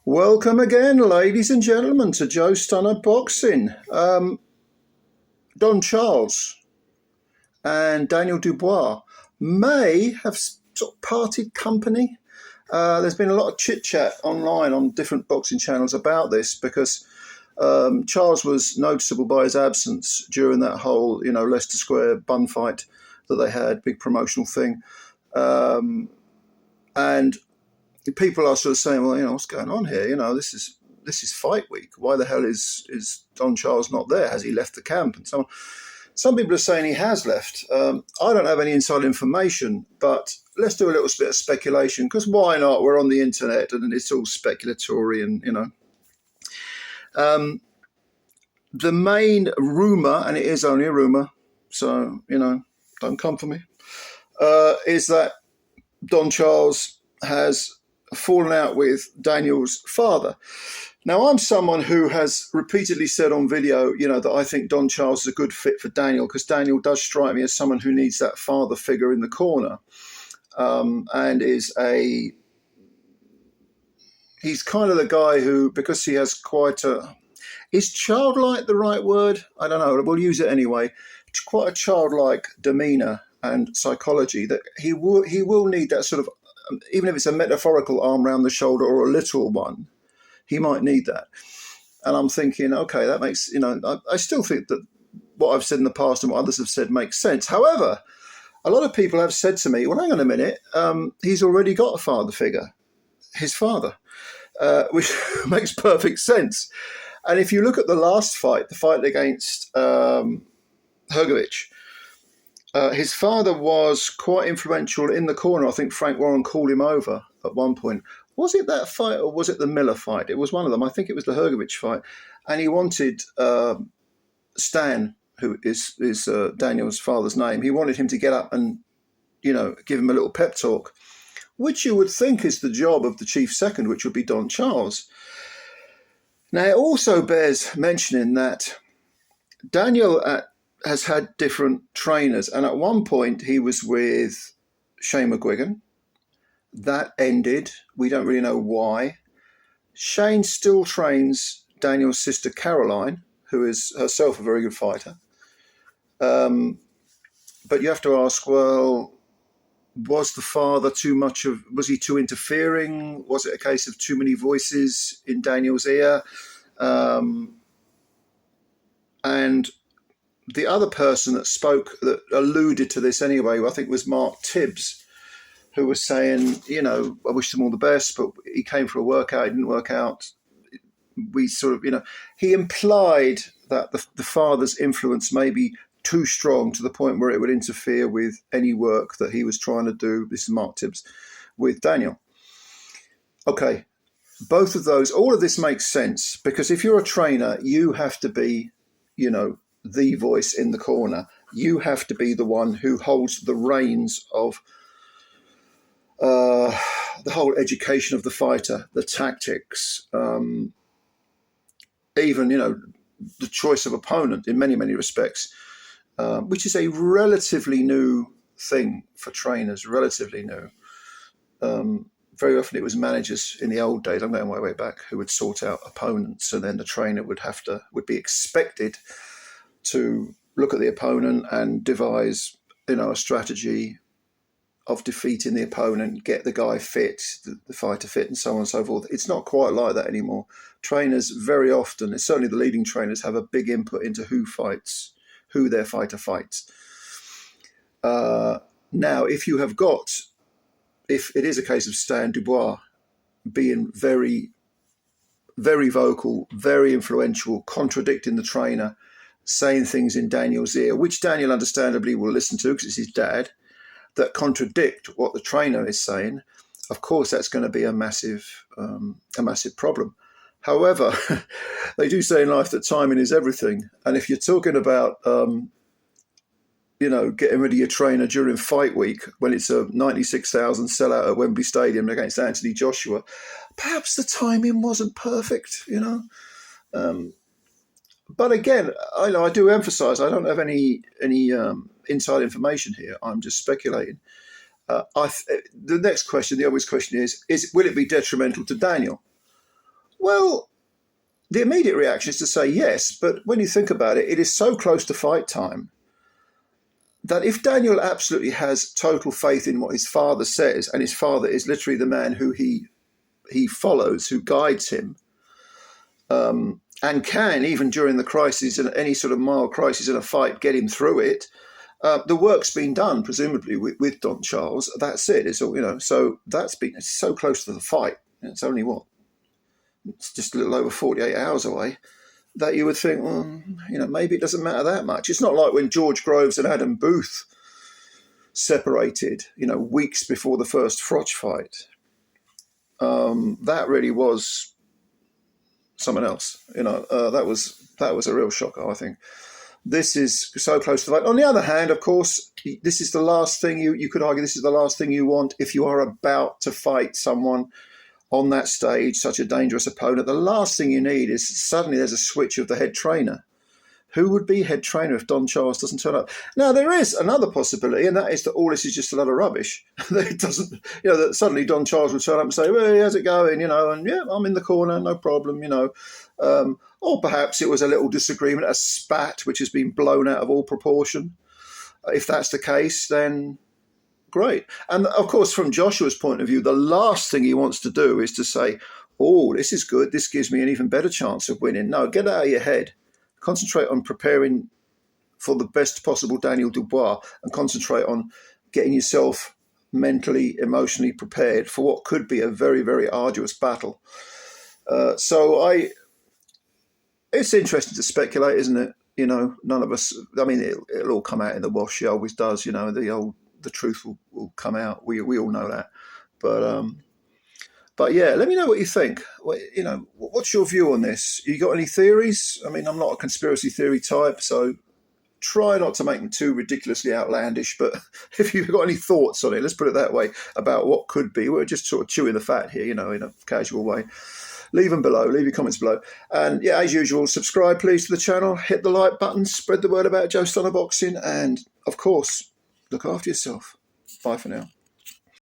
Welcome again, ladies and gentlemen, to Joe Stunner Boxing. Don Charles and Daniel Dubois may have sort of parted company. There's been a lot of chit-chat online on different boxing channels about this because Charles was noticeable by his absence during that whole, Leicester Square bun fight that they had, big promotional thing. And people are sort of saying, well, what's going on here? This is fight week. Why the hell is Don Charles not there? Has he left the camp? And so on. Some people are saying he has left. I don't have any inside information, but let's do a little bit of speculation, because why not? We're on the internet and it's all speculatory and, the main rumour, and it is only a rumour, so, don't come for me, is that Don Charles has fallen out with Daniel's father. Now, I'm someone who has repeatedly said on video, that I think Don Charles is a good fit for Daniel, because Daniel does strike me as someone who needs that father figure in the corner, and he's kind of the guy who, because he has is childlike the right word? I don't know. We'll use it anyway. It's quite a childlike demeanour and psychology that he will need that sort of, even if it's a metaphorical arm around the shoulder or a literal one, he might need that. And I'm thinking, okay, that makes, I still think that what I've said in the past and what others have said makes sense. However, a lot of people have said to me, well, hang on a minute, he's already got a father figure, his father, which makes perfect sense. And if you look at the last fight, the fight against Hrgović, his father was quite influential in the corner. I think Frank Warren called him over at one point. Was it that fight or was it the Miller fight? It was one of them. I think it was the Hrgović fight. And he wanted Stan, who is Daniel's father's name, he wanted him to get up and, give him a little pep talk, which you would think is the job of the chief second, which would be Don Charles. Now, it also bears mentioning that Daniel has had different trainers. And at one point, he was with Shane McGuigan. That ended. We don't really know why. Shane still trains Daniel's sister, Caroline, who is herself a very good fighter. But you have to ask, well, was the father was he too interfering? Was it a case of too many voices in Daniel's ear? And the other person that alluded to this anyway, I think was Mark Tibbs, who was saying, I wish them all the best, but he came for a workout, it didn't work out. We sort of, he implied that the father's influence may be too strong to the point where it would interfere with any work that he was trying to do. This is Mark Tibbs with Daniel. Okay, both of those, all of this makes sense, because if you're a trainer, you have to be, the voice in the corner. You have to be the one who holds the reins of the whole education of the fighter, the tactics, even, the choice of opponent in many, many respects, which is a relatively new thing for trainers, relatively new. Very often it was managers in the old days, I'm going way back, who would sort out opponents, and then the trainer would be expected to look at the opponent and devise, a strategy of defeating the opponent, get the guy fit, the fighter fit, and so on and so forth. It's not quite like that anymore. Trainers very often, certainly the leading trainers, have a big input into who their fighter fights. Now, if it is a case of Stan Dubois being very, very vocal, very influential, contradicting the trainer, saying things in Daniel's ear, which Daniel understandably will listen to because it's his dad, that contradict what the trainer is saying, of course that's going to be a massive problem. However, they do say in life that timing is everything. And if you're talking about, getting rid of your trainer during fight week when it's a 96,000 sellout at Wembley Stadium against Anthony Joshua, perhaps the timing wasn't perfect, But again, I do emphasise I don't have any inside information here. I'm just speculating. The next question, the obvious question is will it be detrimental to Daniel? Well, the immediate reaction is to say yes, but when you think about it, it is so close to fight time that if Daniel absolutely has total faith in what his father says, and his father is literally the man who he follows, who guides him, and can, even during the crisis and any sort of mild crisis in a fight, get him through it, the work's been done, presumably, with Don Charles. That's it. It's all, so it's so close to the fight. It's only it's just a little over 48 hours away, that you would think, well, maybe it doesn't matter that much. It's not like when George Groves and Adam Booth separated, weeks before the first Froch fight. That really was someone else. That was a real shocker, I think. This is so close to the fight. On the other hand, of course, this is the last thing you could argue. This is the last thing you want if you are about to fight someone on that stage, such a dangerous opponent. The last thing you need is suddenly there's a switch of the head trainer. Who would be head trainer if Don Charles doesn't turn up? Now, there is another possibility, and that is that all this is just a lot of rubbish. That it doesn't, that suddenly Don Charles would turn up and say, well, how's it going? And yeah, I'm in the corner, no problem, or perhaps it was a little disagreement, a spat, which has been blown out of all proportion. If that's the case, then great. And of course, from Joshua's point of view, the last thing he wants to do is to say, oh, this is good. This gives me an even better chance of winning. No, get out of your head. Concentrate on preparing for the best possible Daniel Dubois, and concentrate on getting yourself mentally, emotionally prepared for what could be a very, very arduous battle. It's interesting to speculate, isn't it? None of us, it'll all come out in the wash. It always does, the truth will come out. We all know that. But yeah, let me know what you think. What's your view on this? You got any theories? I'm not a conspiracy theory type, so try not to make them too ridiculously outlandish. But if you've got any thoughts on it, let's put it that way, about what could be. We're just sort of chewing the fat here, in a casual way. Leave them below. Leave your comments below. And yeah, as usual, subscribe please to the channel. Hit the like button. Spread the word about Joe Stunner Boxing. And of course, look after yourself. Bye for now.